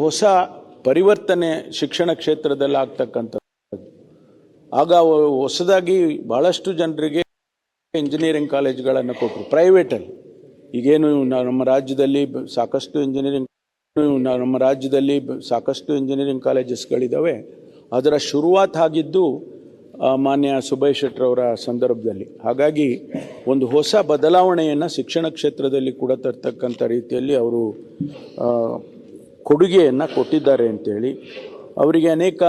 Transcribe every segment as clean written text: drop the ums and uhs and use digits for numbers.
ಹೊಸ ಪರಿವರ್ತನೆ ಶಿಕ್ಷಣ ಕ್ಷೇತ್ರದಲ್ಲಿ ಆಗ್ತಕ್ಕಂಥದ್ದು. ಆಗ ಹೊಸದಾಗಿ ಬಹಳಷ್ಟು ಜನರಿಗೆ ಇಂಜಿನಿಯರಿಂಗ್ ಕಾಲೇಜ್ಗಳನ್ನು ಕೊಟ್ಟರು ಪ್ರೈವೇಟಲ್ಲಿ. ಈಗೇನು ನಮ್ಮ ರಾಜ್ಯದಲ್ಲಿ ಸಾಕಷ್ಟು ಇಂಜಿನಿಯರಿಂಗ್ ಕಾಲೇಜಸ್ಗಳಿದ್ದಾವೆ. ಅದರ ಶುರುವಾತ್ ಆಗಿದ್ದು ಮಾನ್ಯ ಸುಭಾಷ್ ಶೆಟ್ಟರವರ ಸಂದರ್ಭದಲ್ಲಿ. ಹಾಗಾಗಿ ಒಂದು ಹೊಸ ಬದಲಾವಣೆಯನ್ನು ಶಿಕ್ಷಣ ಕ್ಷೇತ್ರದಲ್ಲಿ ಕೂಡ ತರ್ತಕ್ಕಂಥ ರೀತಿಯಲ್ಲಿ ಅವರು ಕೊಡುಗೆಯನ್ನು ಕೊಟ್ಟಿದ್ದಾರೆ ಅಂತೇಳಿ ಅವರಿಗೆ ಅನೇಕ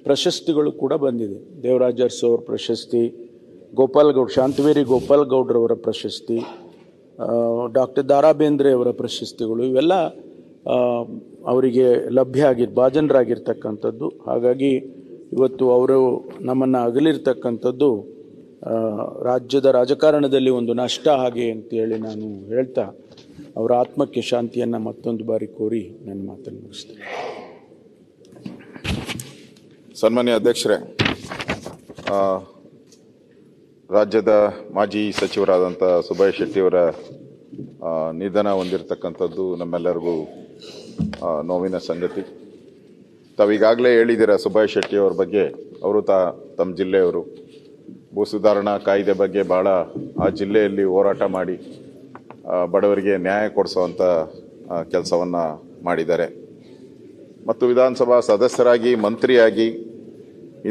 ಪ್ರಶಸ್ತಿಗಳು ಕೂಡ ಬಂದಿದೆ. ದೇವರಾಜ ಅರಸು ಅವರ ಪ್ರಶಸ್ತಿ, ಶಾಂತವೇರಿ ಗೋಪಾಲ್ ಗೌಡ್ರವರ ಪ್ರಶಸ್ತಿ, ಡಾಕ್ಟರ್ ದಾರಾ ಬೇಂದ್ರೆ ಅವರ ಪ್ರಶಸ್ತಿಗಳು ಇವೆಲ್ಲ ಅವರಿಗೆ ಭಾಜನರಾಗಿರ್ತಕ್ಕಂಥದ್ದು. ಹಾಗಾಗಿ ಇವತ್ತು ಅವರು ನಮ್ಮನ್ನು ಅಗಲಿರ್ತಕ್ಕಂಥದ್ದು ರಾಜ್ಯದ ರಾಜಕಾರಣದಲ್ಲಿ ಒಂದು ನಷ್ಟ ಹಾಗೆ ಅಂತೇಳಿ ನಾನು ಹೇಳ್ತಾ ಅವರ ಆತ್ಮಕ್ಕೆ ಶಾಂತಿಯನ್ನು ಮತ್ತೊಂದು ಬಾರಿ ಕೋರಿ ನನ್ನ ಮಾತನ್ನು ಮುಗಿಸ್ತೇನೆ. ಸನ್ಮಾನ್ಯ ಅಧ್ಯಕ್ಷರೇ, ರಾಜ್ಯದ ಮಾಜಿ ಸಚಿವರಾದಂಥ ಸುಭಾಷ್ ಶೆಟ್ಟಿಯವರ ನಿಧನ ಹೊಂದಿರತಕ್ಕಂಥದ್ದು ನಮ್ಮೆಲ್ಲರಿಗೂ ನೋವಿನ ಸಂಗತಿ. ತಾವೀಗಾಗಲೇ ಹೇಳಿದ್ದೀರ ಸುಭಾಷ್ ಶೆಟ್ಟಿಯವರ ಬಗ್ಗೆ. ಅವರು ತಮ್ಮ ಜಿಲ್ಲೆಯವರು. ಭೂ ಸುಧಾರಣಾ ಕಾಯ್ದೆ ಬಗ್ಗೆ ಭಾಳ ಆ ಜಿಲ್ಲೆಯಲ್ಲಿ ಹೋರಾಟ ಮಾಡಿ ಬಡವರಿಗೆ ನ್ಯಾಯ ಕೊಡಿಸುವಂಥ ಕೆಲಸವನ್ನು ಮಾಡಿದ್ದಾರೆ. ಮತ್ತು ವಿಧಾನಸಭಾ ಸದಸ್ಯರಾಗಿ, ಮಂತ್ರಿಯಾಗಿ,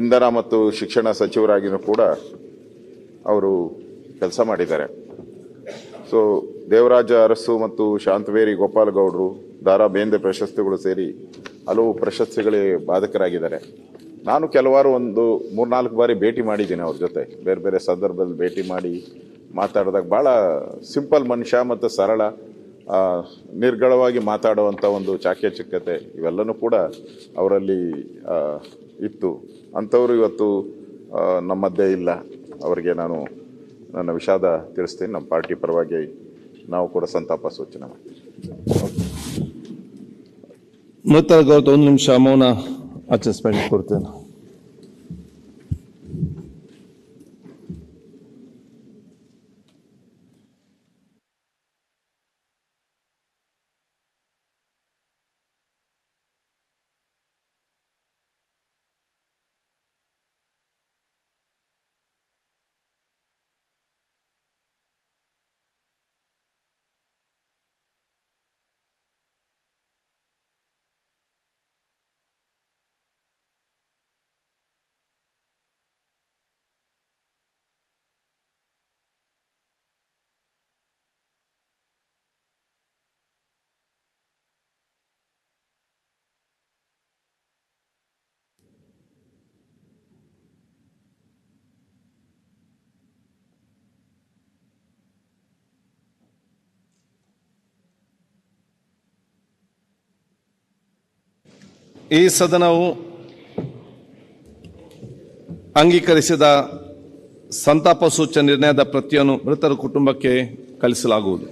ಇಂಧನ ಮತ್ತು ಶಿಕ್ಷಣ ಸಚಿವರಾಗಿಯೂ ಕೂಡ ಅವರು ಕೆಲಸ ಮಾಡಿದ್ದಾರೆ. ಸೊ ದೇವರಾಜ ಅರಸು ಮತ್ತು ಶಾಂತವೇರಿ ಗೋಪಾಲ್ ಗೌಡ್ರು, ದಾರಾ ಬೇಂದ್ರೆ ಪ್ರಶಸ್ತಿಗಳು ಸೇರಿ ಹಲವು ಪ್ರಶಸ್ತಿಗಳಿಗೆ ಬಾಧಕರಾಗಿದ್ದಾರೆ. ನಾನು ಕೆಲವಾರು 3-4 ಬಾರಿ ಭೇಟಿ ಮಾಡಿದ್ದೀನಿ ಅವ್ರ ಜೊತೆ. ಬೇರೆ ಬೇರೆ ಸಂದರ್ಭದಲ್ಲಿ ಭೇಟಿ ಮಾಡಿ ಮಾತಾಡಿದಾಗ ಭಾಳ ಸಿಂಪಲ್ ಮನುಷ್ಯ ಮತ್ತು ಸರಳ, ನಿರ್ಗಳವಾಗಿ ಮಾತಾಡುವಂಥ ಒಂದು ಚಾಕಚಕ್ಯತೆ ಇವೆಲ್ಲನೂ ಕೂಡ ಅವರಲ್ಲಿ ಇತ್ತು. ಅಂಥವರು ಇವತ್ತು ನಮ್ಮ ಮಧ್ಯೆ ಇಲ್ಲ. ಅವರಿಗೆ ನಾನು ನನ್ನ ವಿಷಾದ ತಿಳಿಸ್ತೀನಿ. ನಮ್ಮ ಪಾರ್ಟಿ ಪರವಾಗಿ ನಾವು ಕೂಡ ಸಂತಾಪ ಸೂಚನೆ ಮಾಡ್ತೀವಿ. ಮೃತರ ಗೌರವ 1 ನಿಮಿಷ ಮೌನ ಆಚರಿಸಬೇಕು ಕೊಡ್ತೇನೆ. ಈ ಸದನವು ಅಂಗೀಕರಿಸಿದ ಸಂತಾಪ ಸೂಚನೆ ನಿರ್ಣಯದ ಪ್ರತಿಯನ್ನು ಮೃತರ ಕುಟುಂಬಕ್ಕೆ ಕಳಿಸಲಾಗುವುದು.